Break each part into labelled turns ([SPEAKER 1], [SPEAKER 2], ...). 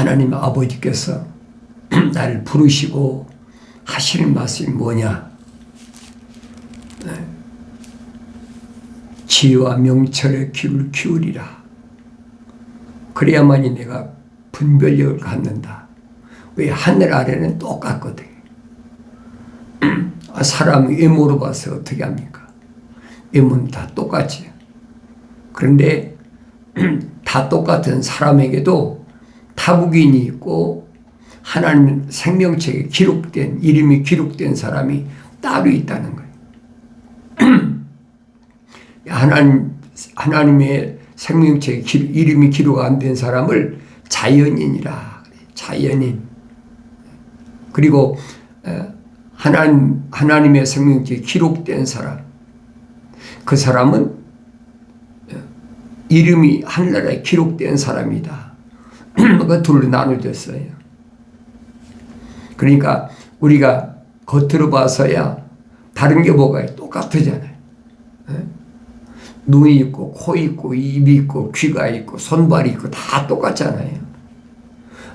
[SPEAKER 1] 하나님 아버지께서 나를 부르시고 하시는 말씀이 뭐냐? 지혜와 명철의 귀를 기울이라. 그래야만이 내가 분별력을 갖는다. 왜? 하늘 아래는 똑같거든. 사람이 외모로 봐서 어떻게 합니까? 외모는 다 똑같지. 그런데 다 똑같은 사람에게도 타국인이 있고 하나님 생명책에 기록된, 이름이 기록된 사람이 따로 있다는 거예요. 하나님의 생명책에 이름이 기록 안 된 사람을 자연인이라 그래요. 자연인. 그리고 하나님의 생명책에 기록된 사람, 그 사람은 이름이 하늘나라에 기록된 사람이다. 그 둘로 나눠졌어요. 그러니까 우리가 겉으로 봐서야 다른 게 뭐가 똑같잖아요. 눈이 있고 코 있고 입이 있고 귀가 있고 손발이 있고 다 똑같잖아요.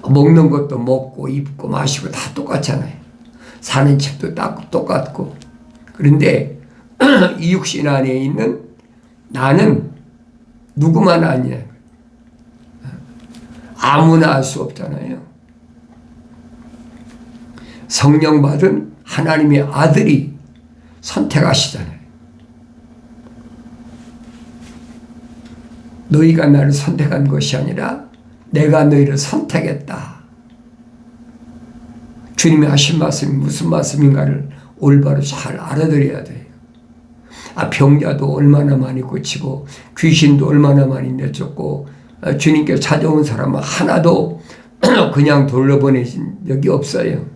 [SPEAKER 1] 먹는 것도 먹고 입고 마시고 다 똑같잖아요. 사는 집도 딱 똑같고. 그런데 이 육신 안에 있는 나는 누구만 아니냐. 아무나 알 수 없잖아요. 성령 받은 하나님의 아들이 선택하시잖아요. 너희가 나를 선택한 것이 아니라 내가 너희를 선택했다. 주님이 하신 말씀이 무슨 말씀인가를 올바로 잘 알아들어야 돼요. 병자도 얼마나 많이 고치고 귀신도 얼마나 많이 내쫓고 주님께 찾아온 사람은 하나도 그냥 돌려보내신 적이 없어요.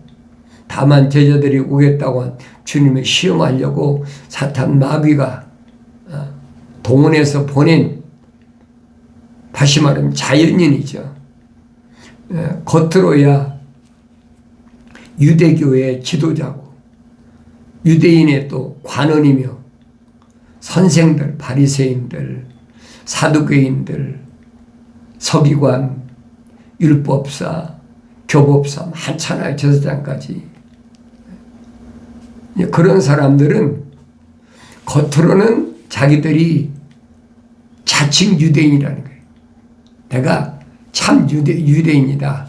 [SPEAKER 1] 다만 제자들이 오겠다고 한 주님을 시험하려고 사탄 마귀가 동원해서 보낸, 다시 말하면 자연인이죠. 겉으로야 유대교의 지도자고 유대인의 또 관원이며 선생들, 바리새인들, 사두개인들, 서기관, 율법사, 교법사 많잖아요. 제사장까지. 그런 사람들은 겉으로는 자기들이 자칭 유대인이라는 거예요. 내가 참 유대인이다.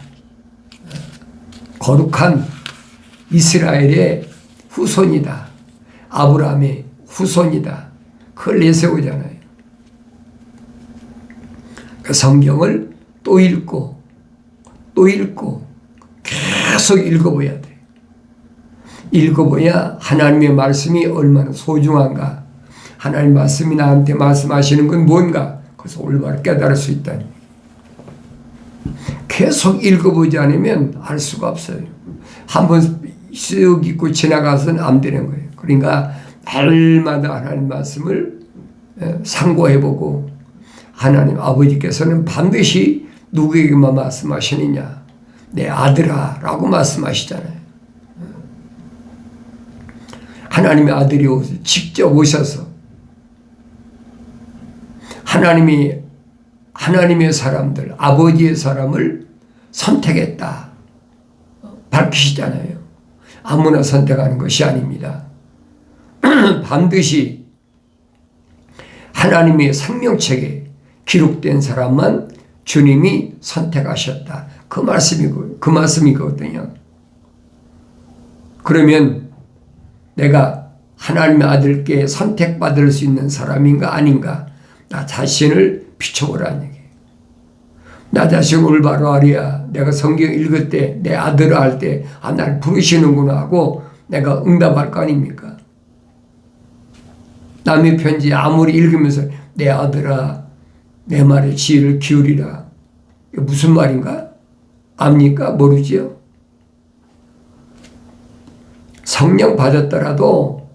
[SPEAKER 1] 거룩한 이스라엘의 후손이다. 아브라함의 후손이다. 그걸 내세우잖아요. 그 성경을 또 읽고 또 읽고 계속 읽어봐야 돼. 읽어봐야 하나님의 말씀이 얼마나 소중한가, 하나님의 말씀이 나한테 말씀하시는 건 뭔가, 그래서 올바로 깨달을 수 있다니. 계속 읽어보지 않으면 알 수가 없어요. 한번 쓱 읽고 지나가서는 안 되는 거예요. 그러니까 날마다 하나님 말씀을 상고해보고, 하나님 아버지께서는 반드시 누구에게만 말씀하시느냐, 내 아들아 라고 말씀하시잖아요. 하나님의 아들이 직접 오셔서 하나님의 사람들, 아버지의 사람을 선택했다 밝히시잖아요. 아무나 선택하는 것이 아닙니다. 반드시 하나님의 생명책에 기록된 사람만 주님이 선택하셨다. 그 말씀이거든요. 그러면 내가 하나님의 아들께 선택받을 수 있는 사람인가 아닌가, 나 자신을 비춰보라는 얘기예요. 나 자신 올바로 하랴. 내가 성경 읽을 때, 내 아들을 할 때, 날 부르시는구나 하고 내가 응답할 거 아닙니까? 남의 편지 아무리 읽으면서 내 아들아, 내 말에 지혜를 기울이라. 이게 무슨 말인가? 압니까? 모르지요? 성령 받았더라도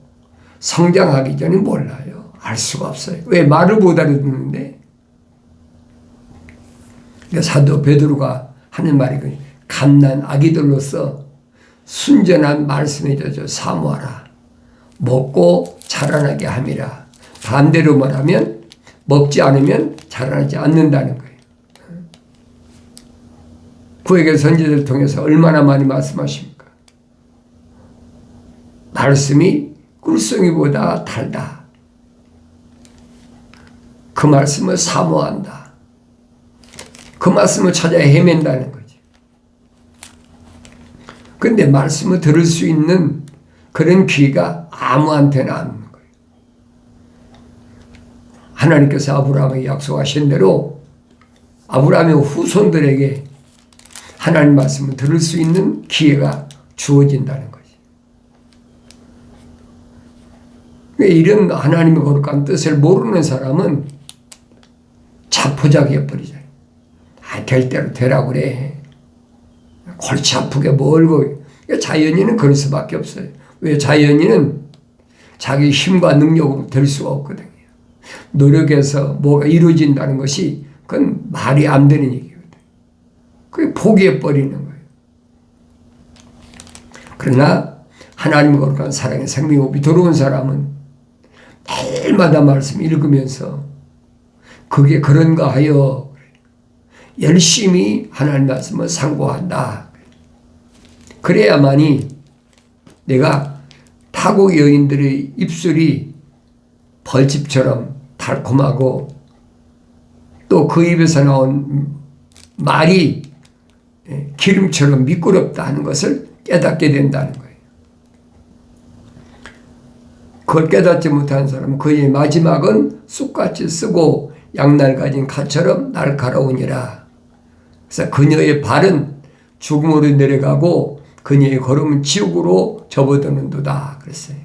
[SPEAKER 1] 성장하기 전에 몰라요. 알 수가 없어요. 왜? 말을 못 알아듣는데. 사도 베드로가 하는 말이 갓난 아기들로서 순전한 말씀에 젖어 사모하라. 먹고 자라나게 함이라. 반대로 말하면 먹지 않으면 자라나지 않는다는 거예요. 구약의 선지자를 통해서 얼마나 많이 말씀하십니까? 말씀이 꿀송이보다 달다. 그 말씀을 사모한다. 그 말씀을 찾아 헤맨다는 거지. 근데 말씀을 들을 수 있는 그런 귀가 아무한테나 안 있는 거예요. 하나님께서 아브라함에게 약속하신 대로 아브라함의 후손들에게 하나님 말씀을 들을 수 있는 기회가 주어진다는 거지. 이런 하나님의 거룩한 뜻을 모르는 사람은 자포자기해 버리잖아요. 될 대로 되라고 그래. 골치 아프게 멀고. 자연인은 그럴 수밖에 없어요. 왜? 자연인은 자기 힘과 능력으로 될 수가 없거든요. 노력해서 뭐가 이루어진다는 것이 그건 말이 안 되는 얘기거든요. 그게 포기해 버리는 거예요. 그러나 하나님의 거룩한 사랑의 생명호흡이 들어온 사람은 매일마다 말씀 읽으면서 그게 그런가 하여 열심히 하나님 말씀을 상고한다. 그래야만이 내가 타국 여인들의 입술이 벌집처럼 달콤하고 또 그 입에서 나온 말이 기름처럼 미끄럽다 하는 것을 깨닫게 된다는 거예요. 그걸 깨닫지 못한 사람은 그의 마지막은 쑥같이 쓰고 양날 가진 갓처럼 날카로우니라. 그래서 그녀의 발은 죽음으로 내려가고 그녀의 걸음은 지옥으로 접어드는도다 그랬어요.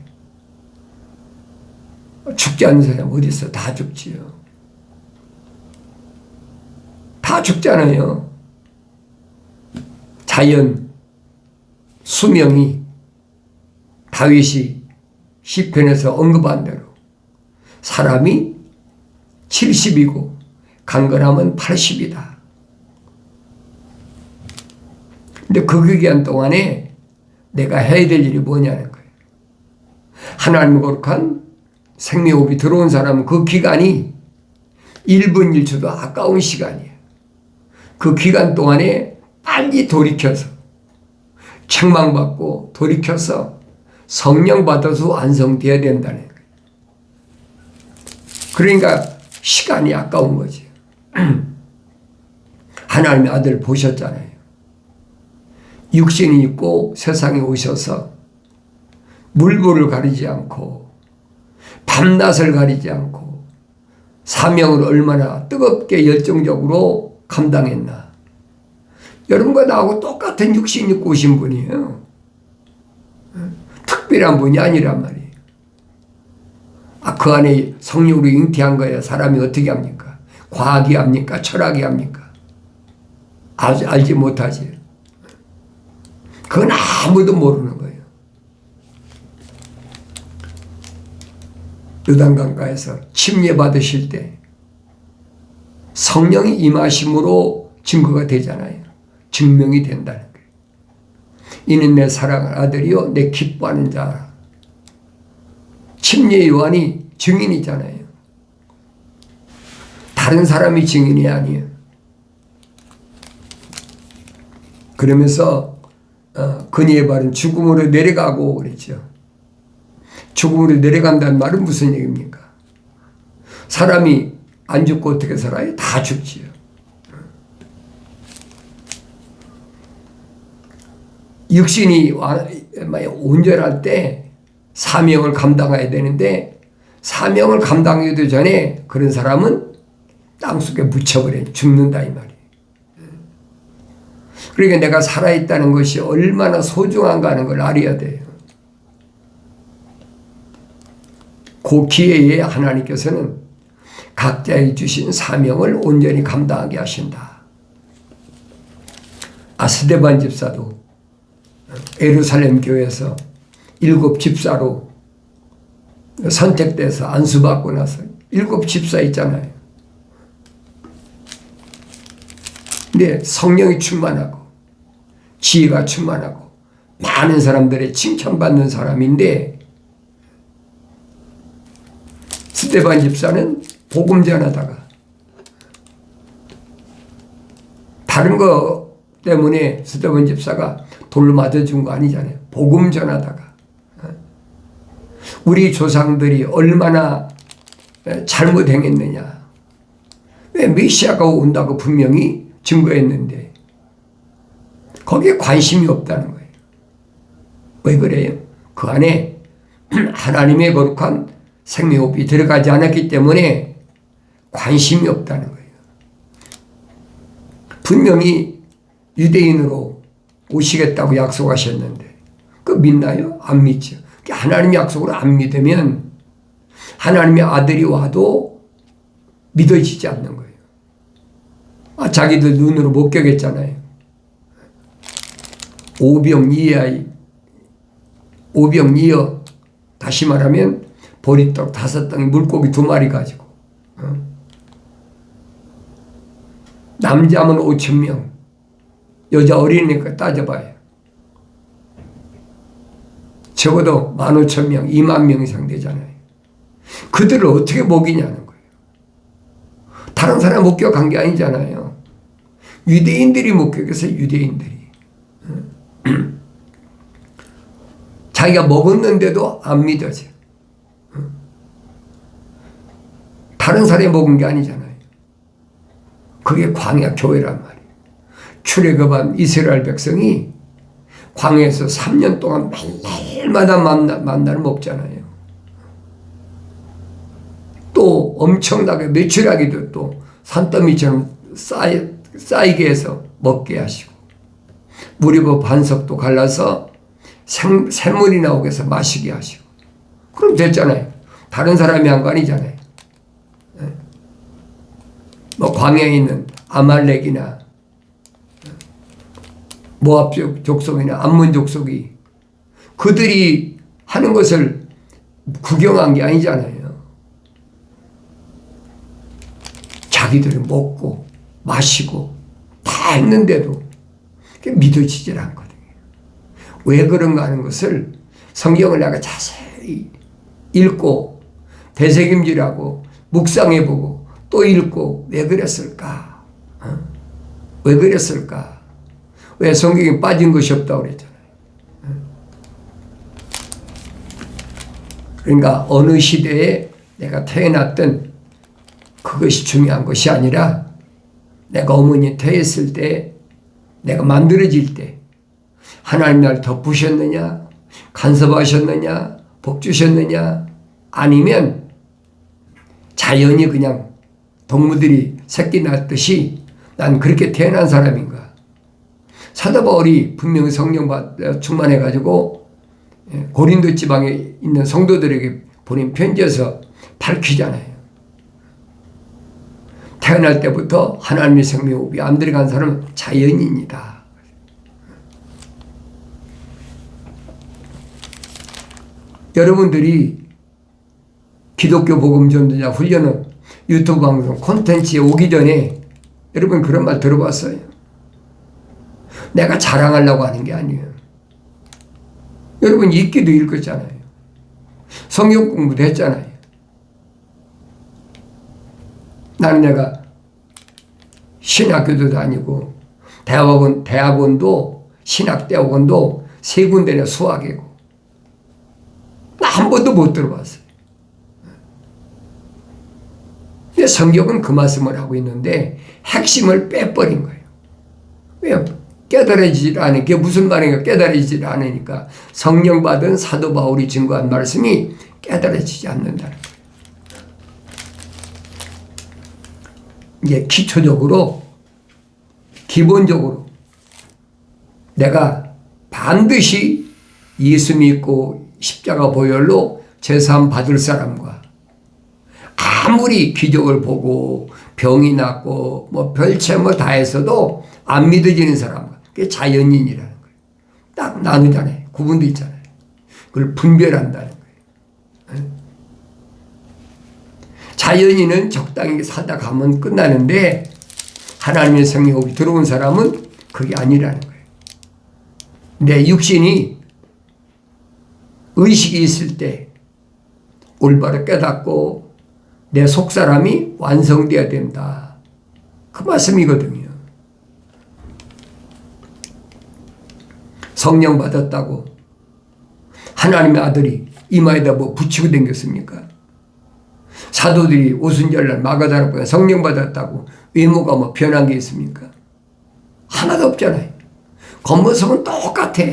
[SPEAKER 1] 죽지 않는 사람 어디 있어? 다 죽지요. 다 죽잖아요. 자연 수명이 다윗이 시편에서 언급한 대로 사람이 70이고 강건함은 80이다. 근데 그 기간 동안에 내가 해야 될 일이 뭐냐는 거예요. 하나님 거룩한 생명호흡이 들어온 사람은 그 기간이 1분 1초도 아까운 시간이에요. 그 기간 동안에 빨리 돌이켜서 책망받고 돌이켜서 성령 받아서 완성되어야 된다는 거예요. 그러니까 시간이 아까운 거지. 하나님의 아들 보셨잖아요. 육신이 있고 세상에 오셔서 물불을 가리지 않고 밤낮을 가리지 않고 사명을 얼마나 뜨겁게 열정적으로 감당했나. 여러분과 나하고 똑같은 육신 입고 오신 분이에요. 특별한 분이 아니란 말이에요. 그 안에 성령으로 잉태한 거야. 사람이 어떻게 합니까? 과학이 합니까? 철학이 합니까? 알지 못하지. 그건 아무도 모르는 거예요. 요단강가에서 침례 받으실 때 성령이 임하심으로 증거가 되잖아요. 증명이 된다는 거예요. 이는 내 사랑하는 아들이요 내 기뻐하는 자. 침례 요한이 증인이잖아요. 다른 사람이 증인이 아니에요. 그러면서 그녀의 발은 죽음으로 내려가고 그랬죠. 죽음으로 내려간다는 말은 무슨 얘기입니까? 사람이 안 죽고 어떻게 살아요? 다 죽지요. 육신이 온전할 때 사명을 감당해야 되는데 사명을 감당하기도 전에 그런 사람은 땅속에 묻혀버려 죽는다 이 말이에요. 그러니까 내가 살아있다는 것이 얼마나 소중한가 하는 걸 알아야 돼요. 그 기회에 하나님께서는 각자에게 주신 사명을 온전히 감당하게 하신다. 스데반 집사도 예루살렘 교회에서 7 집사로 선택돼서 안수받고 나서 7 집사 있잖아요. 근데 성령이 충만하고 지혜가 충만하고 많은 사람들의 칭찬받는 사람인데 스데반 집사는 복음 전하다가 다른 거 때문에 서대본 집사가 돌로 맞아준 거 아니잖아요. 복음 전하다가. 우리 조상들이 얼마나 잘못 행했느냐. 왜 메시아가 온다고 분명히 증거했는데 거기에 관심이 없다는 거예요. 왜 그래요? 그 안에 하나님의 거룩한 생명호흡이 들어가지 않았기 때문에 관심이 없다는 거예요. 분명히 유대인으로 오시겠다고 약속하셨는데 그거 믿나요? 안 믿죠. 하나님의 약속을 안 믿으면 하나님의 아들이 와도 믿어지지 않는 거예요. 자기들 눈으로 목격했잖아요. 오병이어 다시 말하면 보리떡 5덩이 물고기 2마리 가지고 남자면 5,000명 여자 어린이니까 따져봐요. 적어도 15,000명 20,000명 이상 되잖아요. 그들을 어떻게 먹이냐는 거예요. 다른 사람 목격한 게 아니잖아요. 유대인들이 목격해서 유대인들이 자기가 먹었는데도 안 믿어져. 다른 사람이 먹은 게 아니잖아요. 그게 광야 교회란 말이에요. 출애굽한 이스라엘 백성이 광야에서 3년 동안 매일마다 만나를 먹잖아요. 또 엄청나게 매출하기도 또 산더미처럼 쌓이게 해서 먹게 하시고 무리보 반석도 갈라서 샘물이 나오게 해서 마시게 하시고 그럼 됐잖아요. 다른 사람이 한 거 아니잖아요. 뭐 광야에 있는 아말렉이나 모압 족속이나 암몬 족속이 그들이 하는 것을 구경한 게 아니잖아요. 자기들이 먹고 마시고 다 했는데도 믿어지질 않거든요. 왜 그런가 하는 것을 성경을 내가 자세히 읽고 되새김질하고 묵상해보고 또 읽고 왜 그랬을까? 왜 그랬을까? 왜 성경에 빠진 것이 없다고 그랬잖아요. 그러니까 어느 시대에 내가 태어났든 그것이 중요한 것이 아니라 내가 어머니 태했을 때 내가 만들어질 때 하나님 나를 덮으셨느냐 간섭하셨느냐 복 주셨느냐 아니면 자연히 그냥 동무들이 새끼 낳듯이 난 그렇게 태어난 사람인가. 사도 바울이 분명히 성령 충만해가지고 고린도 지방에 있는 성도들에게 보낸 편지에서 밝히잖아요. 태어날 때부터 하나님의 생명호흡이 안 들어간 사람은 자연인이다. 여러분들이 기독교 복음 전도자 훈련은 유튜브 방송 콘텐츠에 오기 전에 여러분 그런 말 들어봤어요? 내가 자랑하려고 하는 게 아니에요. 여러분 읽기도 읽었잖아요. 성경 공부도 했잖아요. 나는 내가 신학교도 다니고 대학원도 신학대학원도 3군데나 수학이고 나 한 번도 못 들어봤어요. 근데 성경은 그 말씀을 하고 있는데 핵심을 빼버린 거예요. 왜? 깨달아지질 않으니까. 그게 무슨 말인가? 깨달아지질 않으니까 성령 받은 사도 바울이 증거한 말씀이 깨달아지지 않는다는 거예요. 이제 기초적으로 기본적으로 내가 반드시 예수 믿고 십자가 보혈로 제사함 받을 사람과 아무리 기적을 보고 병이 낫고 뭐 별체 뭐 다 했어도 안 믿어지는 사람과 그게 자연인이라는 거예요. 딱 나누잖아요. 구분도 있잖아요. 그걸 분별한다는 거예요. 자연인은 적당히 살다 가면 끝나는데 하나님의 생명이 들어온 사람은 그게 아니라는 거예요. 내 육신이 의식이 있을 때 올바로 깨닫고 내 속사람이 완성되어야 된다. 그 말씀이거든요. 성령 받았다고 하나님의 아들이 이마에다 뭐 붙이고 다녔습니까? 사도들이 오순절날 마가다락방에 성령 받았다고 외모가 뭐 변한 게 있습니까? 하나도 없잖아요. 겉모습은 똑같아.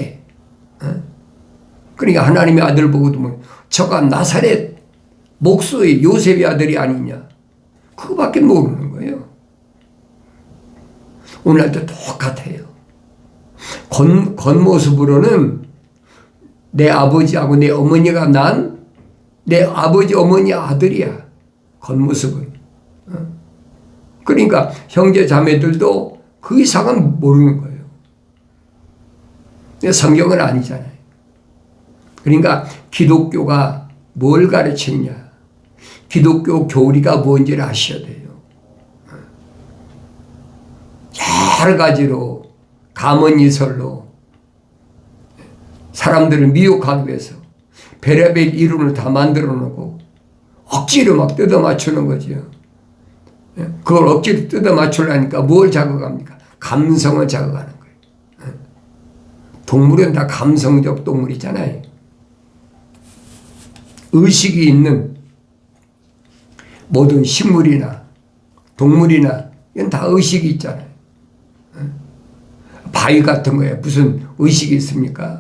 [SPEAKER 1] 그러니까 하나님의 아들 보고도 뭐 저가 나사렛 목수의 요셉의 아들이 아니냐, 그거밖에 모르는 거예요. 오늘날도 똑같아요. 겉모습으로는 내 아버지하고 내 어머니가 난 내 아버지 어머니 아들이야. 겉모습은. 그러니까 형제 자매들도 그 이상은 모르는 거예요. 성경은 아니잖아요. 그러니까 기독교가 뭘 가르치느냐, 기독교 교리가 뭔지를 아셔야 돼요. 여러 가지로 가문이설로 사람들을 미혹하기 위해서 별의별 이론을 다 만들어 놓고 억지로 막 뜯어 맞추는 거죠. 그걸 억지로 뜯어 맞추려니까 뭘 자극합니까? 감성을 자극하는 거예요. 동물은 다 감성적 동물이잖아요. 의식이 있는 모든 식물이나 동물이나 이건 다 의식이 있잖아요. 바위 같은 거에 무슨 의식이 있습니까?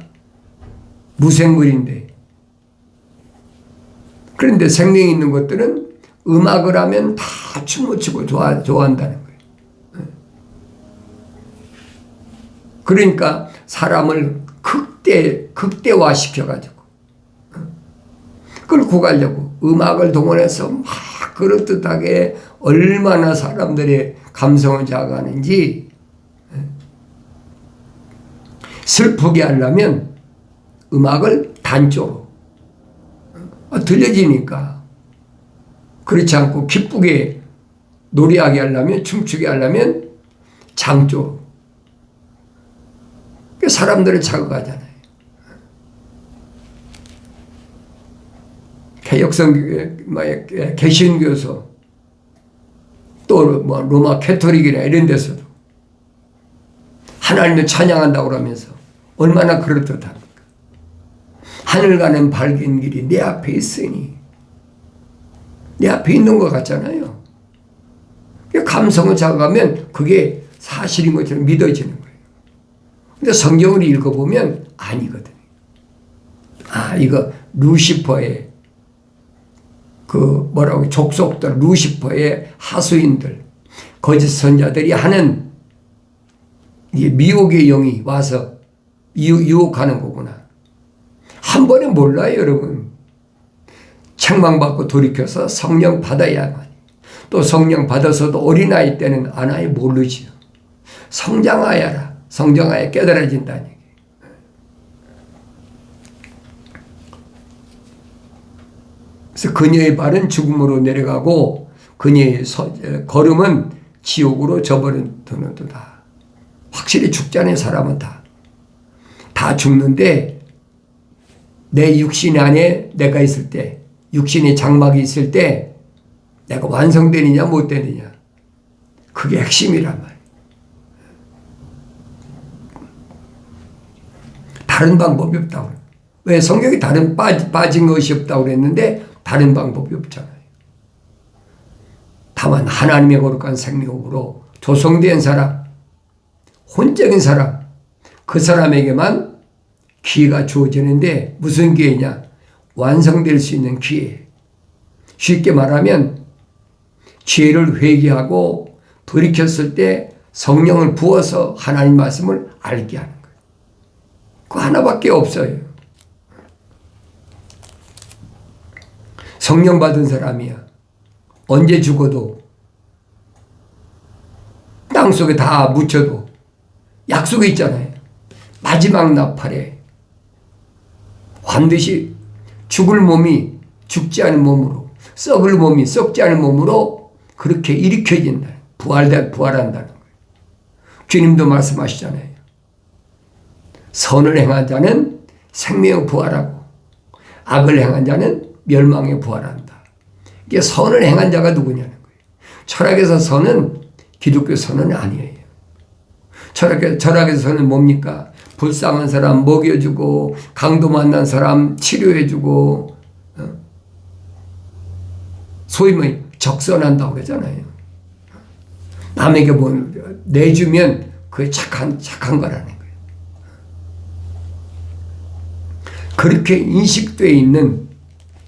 [SPEAKER 1] 무생물인데. 그런데 생명이 있는 것들은 음악을 하면 다 춤을 추고 좋아한다는 거예요. 그러니까 사람을 극대화시켜가지고 끌고 가려고 음악을 동원해서 막 그럴듯하게 얼마나 사람들의 감성을 자극하는지. 슬프게 하려면 음악을 단조로 들려지니까. 그렇지 않고 기쁘게 노래하게 하려면, 춤추게 하려면 장조로. 사람들을 자극하잖아요. 개신교에서 또 뭐 로마 캐토릭이나 이런 데서도 하나님을 찬양한다고 그러면서 얼마나 그렇듯합니까? 하늘 가는 밝은 길이 내 앞에 있으니, 내 앞에 있는 것 같잖아요. 감성을 자극하면 그게 사실인 것처럼 믿어지는 거예요. 근데 성경을 읽어보면 아니거든요. 이거 루시퍼의 족속들, 루시퍼의 하수인들, 거짓 선자들이 하는 미혹의 영이 와서 유혹하는 거구나. 한 번에 몰라요, 여러분. 책망받고 돌이켜서 성령 받아야만. 또 성령 받아서도 어린아이 때는 아나이 모르지요. 성장하여라. 성장하여 깨달아진다는 얘기. 그래서 그녀의 발은 죽음으로 내려가고 그녀의 걸음은 지옥으로 접어드는도다. 확실히 죽잖아요, 사람은 다 죽는데, 내 육신 안에 내가 있을 때, 육신의 장막이 있을 때 내가 완성되느냐 못 되느냐, 그게 핵심이란 말이에요. 다른 방법이 없다고. 왜? 성경이 빠진 것이 없다고 그랬는데 다른 방법이 없잖아요. 다만 하나님의 거룩한 생명으로 조성된 사람, 혼적인 사람, 그 사람에게만 기회가 주어지는데, 무슨 기회냐? 완성될 수 있는 기회. 쉽게 말하면 죄를 회개하고 돌이켰을 때 성령을 부어서 하나님 말씀을 알게 하는 거예요. 그거 하나밖에 없어요. 성령 받은 사람이야. 언제 죽어도 땅속에 다 묻혀도 약속이 있잖아요. 마지막 나팔에 반드시 죽을 몸이 죽지 않은 몸으로, 썩을 몸이 썩지 않은 몸으로 그렇게 일으켜진다. 부활한다는 거예요. 주님도 말씀하시잖아요. 선을 행한 자는 생명에 부활하고 악을 행한 자는 멸망에 부활한다. 이게 선을 행한 자가 누구냐는 거예요. 철학에서 선은 기독교 선은 아니에요. 철학에서 선은 뭡니까? 불쌍한 사람 먹여주고 강도 만난 사람 치료해주고 소위 뭐 적선한다고 그러잖아요. 남에게 뭐 내주면 그게 착한 거라는 거예요. 그렇게 인식되어 있는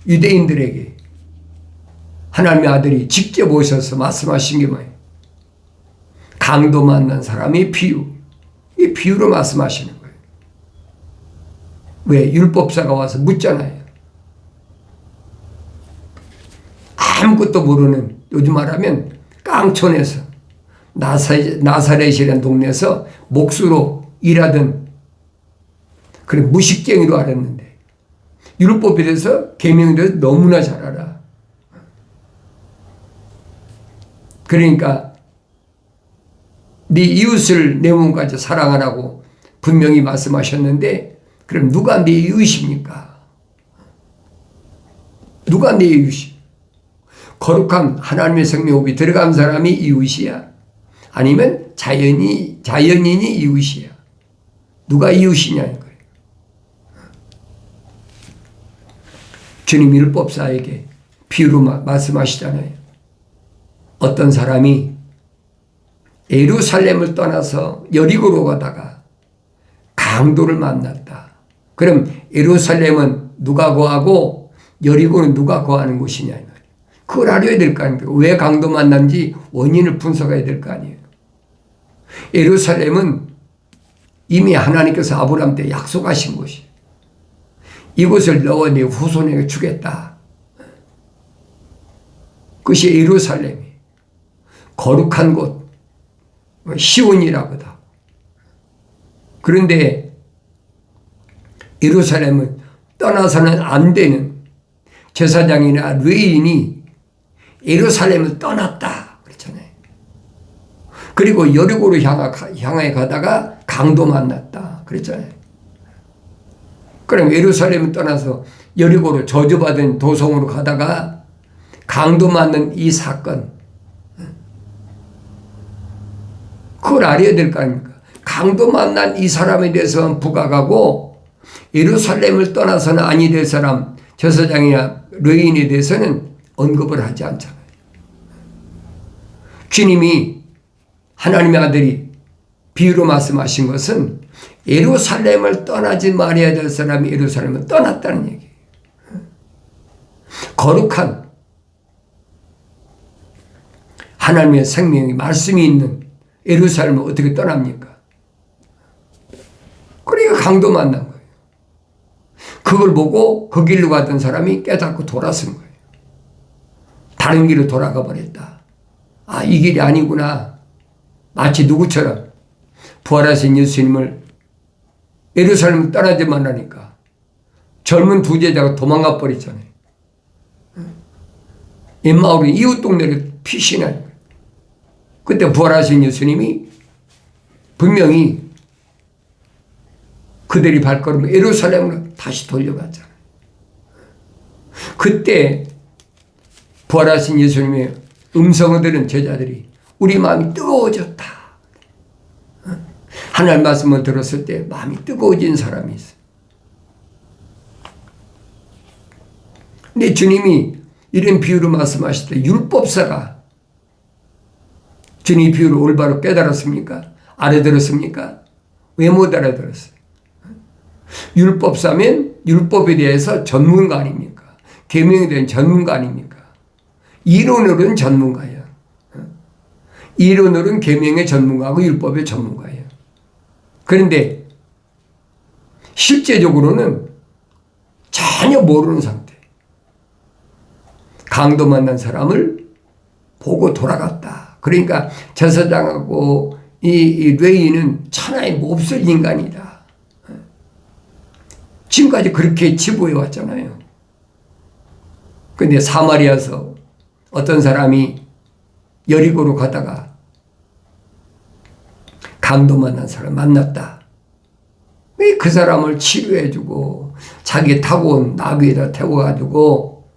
[SPEAKER 1] 유대인들에게 하나님의 아들이 직접 오셔서 말씀하신 게 뭐예요? 강도 만난 사람의 비유. 이 비유로 말씀하시는 거예요. 왜? 율법사가 와서 묻잖아요. 아무것도 모르는, 요즘 말하면 깡촌에서 나사렛이라는 동네에서 목수로 일하던 그런 무식쟁이로 알았는데 율법에 대해서 계명에 대해서 너무나 잘 알아. 그러니까 네 이웃을 내 몸까지 사랑하라고 분명히 말씀하셨는데 그럼 누가 네 이웃입니까? 누가 네 이웃이? 거룩한 하나님의 생명호흡이 들어간 사람이 이웃이야? 아니면 자연인이 이웃이야? 누가 이웃이냐는 거예요. 주님 율법사에게 비유로 말씀하시잖아요. 어떤 사람이 예루살렘을 떠나서 여리고로 가다가 강도를 만났다. 그럼 예루살렘은 누가 거하고 여리고는 누가 거하는 곳이냐. 그걸 알아야 될 거 아닙니까? 왜 강도 만난지 원인을 분석해야 될 거 아니에요. 예루살렘은 이미 하나님께서 아브라함 때 약속하신 곳이에요. 이곳을 너와 네 후손에게 주겠다. 그것이 예루살렘이 거룩한 곳, 시온이라고도 하고. 그런데 예루살렘은 떠나서는 안 되는 제사장이나 레위인이 예루살렘을 떠났다 그랬잖아요. 그리고 여리고로 향해 가다가 강도 만났다 그랬잖아요. 그럼 예루살렘을 떠나서 여리고로 저주받은 도성으로 가다가 강도 만난 이 사건, 그걸 알아야 될 거 아닙니까? 강도 만난 이 사람에 대해서는 부각하고 예루살렘을 떠나서는 아니 될 사람, 제사장이나 레위인에 대해서는 언급을 하지 않잖아요. 주님이 하나님의 아들이 비유로 말씀하신 것은 예루살렘을 떠나지 말아야 될 사람이 예루살렘을 떠났다는 얘기예요. 거룩한 하나님의 생명이 말씀이 있는 예루살렘을 어떻게 떠납니까? 그러니까 강도 만난 거예요. 그걸 보고 그 길로 가던 사람이 깨닫고 돌아선 거예요. 다른 길로 돌아가 버렸다. 아, 이 길이 아니구나. 마치 누구처럼 부활하신 예수님을 예루살렘 떠나지 말라니까 젊은 두 제자가 도망가 버리잖아요. 엠마오는 이웃 동네를 피신하는 거예요. 그때 부활하신 예수님이 분명히 그들이 발걸음을 예루살렘으로 다시 돌려갔잖아요. 그때 부활하신 예수님의 음성을 들은 제자들이 우리 마음이 뜨거워졌다. 하나님 말씀을 들었을 때 마음이 뜨거워진 사람이 있어요. 근데 주님이 이런 비유로 말씀하실 때 율법사가 주님 비유를 올바로 깨달았습니까? 알아들었습니까? 왜 못 알아들었어요? 율법사면 율법에 대해서 전문가 아닙니까? 계명에 대한 전문가 아닙니까? 이론으로는 전문가예요. 이론으로는 계명의 전문가고 율법의 전문가예요. 그런데 실제적으로는 전혀 모르는 상태. 강도 만난 사람을 보고 돌아갔다. 그러니까 제사장하고 이 레위인은 천하에 몹쓸 인간이다. 지금까지 그렇게 치부해 왔잖아요. 그런데 사마리아에서 어떤 사람이 여리고로 가다가 강도 만난 사람 만났다. 그 사람을 치료해주고 자기 타고 온 나귀에다 태워가지고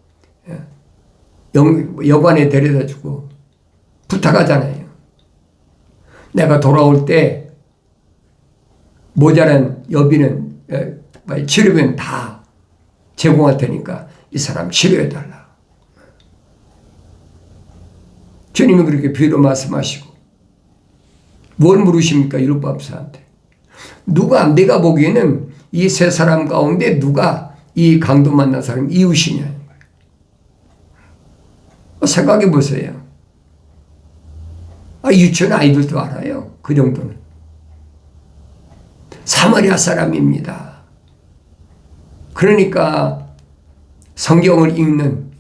[SPEAKER 1] 여관에 데려다주고 부탁하잖아요. 내가 돌아올 때 모자란 여비는 치료비는 다 제공할 테니까 이 사람 치료해달라. 주님이 그렇게 비유로 말씀하시고 뭘 물으십니까? 율법사한테. 내가 보기에는 이 세 사람 가운데 누가 이 강도 만난 사람 이웃이냐. 생각해 보세요. 유치원 아이들도 알아요. 그 정도는. 사마리아 사람입니다. 그러니까 성경을 읽는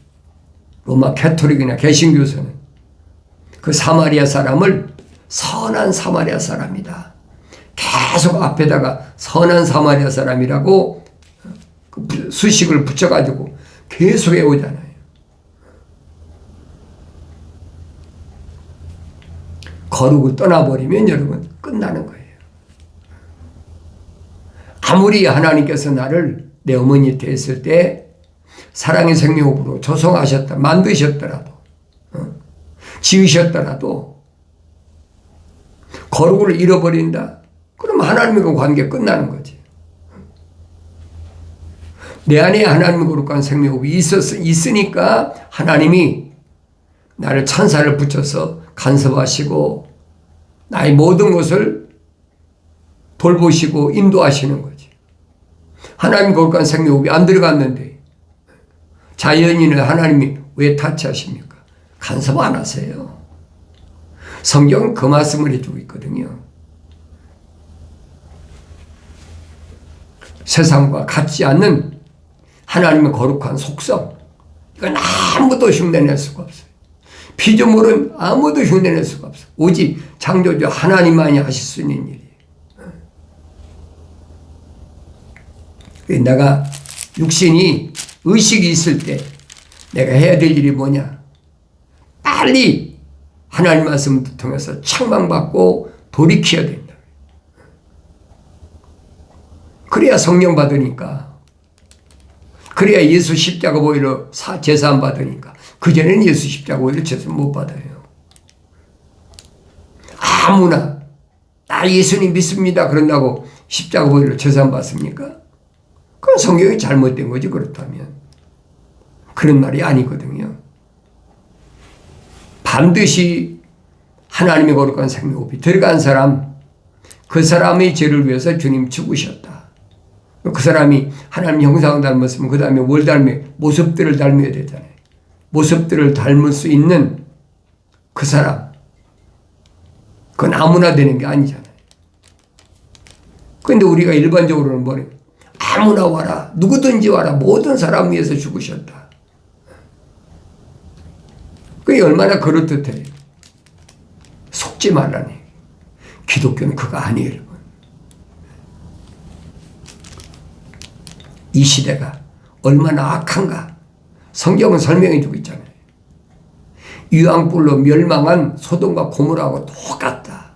[SPEAKER 1] 로마 가톨릭이나 개신교서는 그 사마리아 사람을 선한 사마리아 사람이다. 계속 앞에다가 선한 사마리아 사람이라고 수식을 붙여가지고 계속 외우잖아요. 거르고 떠나버리면 여러분 끝나는 거예요. 아무리 하나님께서 나를 내 어머니 때 했을 때 사랑의 생명으로 조성하셨다, 만드셨더라도, 지으셨더라도 거룩을 잃어버린다. 그럼 하나님과 관계 끝나는 거지. 내 안에 하나님의 거룩한 생명이 있으니까 하나님이 나를 천사를 붙여서 간섭하시고 나의 모든 것을 돌보시고 인도하시는 거지. 하나님 거룩한 생명이 안 들어갔는데 자연인을 하나님이 왜 타치하십니까? 간섭 안 하세요. 성경은 그 말씀을 해주고 있거든요. 세상과 같지 않는 하나님의 거룩한 속성, 이건 아무도 흉내낼 수가 없어요. 피조물은 아무도 흉내낼 수가 없어요. 오직 창조주 하나님만이 하실 수 있는 일이에요. 내가 육신이 의식이 있을 때 내가 해야 될 일이 뭐냐? 빨리 하나님 말씀을 통해서 책망받고 돌이켜야 된다. 그래야 성령 받으니까. 그래야 예수 십자가 보혈로 제사함 받으니까. 그전에는 예수 십자가 보혈로 제사 못 받아요. 아무나 나 예수님 믿습니다 그런다고 십자가 보혈로 제사함 받습니까? 그건 성경이 잘못된 거지. 그렇다면 그런 말이 아니거든요. 반드시 하나님의 거룩한 생명호흡이 들어간 사람, 그 사람의 죄를 위해서 주님 죽으셨다. 그 사람이 하나님 형상을 닮았으면 그 다음에 뭘 닮아요? 모습들을 닮아야 되잖아요. 모습들을 닮을 수 있는 그 사람, 그건 아무나 되는 게 아니잖아요. 그런데 우리가 일반적으로는 뭐래요? 아무나 와라, 누구든지 와라, 모든 사람 위해서 죽으셨다. 그게 얼마나 그럴듯해요. 속지 말라니. 기독교는 그거 아니에요, 여러분. 이 시대가 얼마나 악한가 성경은 설명해 주고 있잖아요. 유황불로 멸망한 소돔과 고모라하고 똑같다.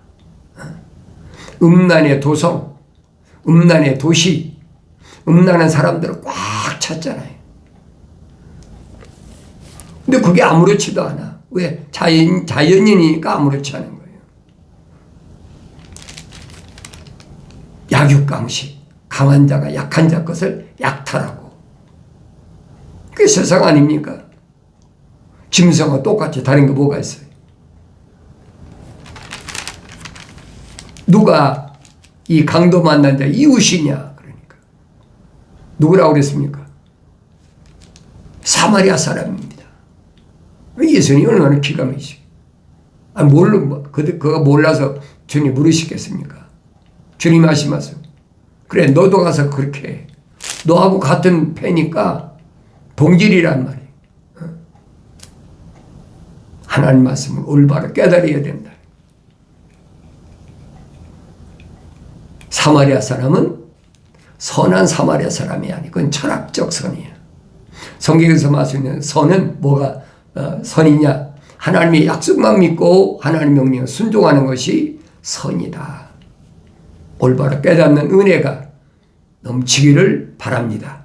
[SPEAKER 1] 음란의 도성, 음란의 도시, 음란한 사람들을 꽉 찼잖아요. 근데 그게 아무렇지도 않아. 왜? 자연인이니까 아무렇지 않은 거예요. 약육강식. 강한 자가 약한 자 것을 약탈하고. 그게 세상 아닙니까? 짐승과 똑같이 다른 게 뭐가 있어요? 누가 이 강도 만난 자 이웃이냐? 그러니까. 누구라고 그랬습니까? 사마리아 사람입니다. 예수님이 얼마나 기가 막히시고. 그가 몰라서 주님 물으시겠습니까? 주님 하시면서 그래, 너도 가서 그렇게 해. 너하고 같은 패니까 동질이란 말이에요. 하나님 말씀을 올바로 깨달아야 된다. 사마리아 사람은 선한 사마리아 사람이 아니고 그건 철학적 선이야. 성경에서 말씀하는 선은 뭐가 선이냐? 하나님의 약속만 믿고 하나님 명령에 순종하는 것이 선이다. 올바로 깨닫는 은혜가 넘치기를 바랍니다.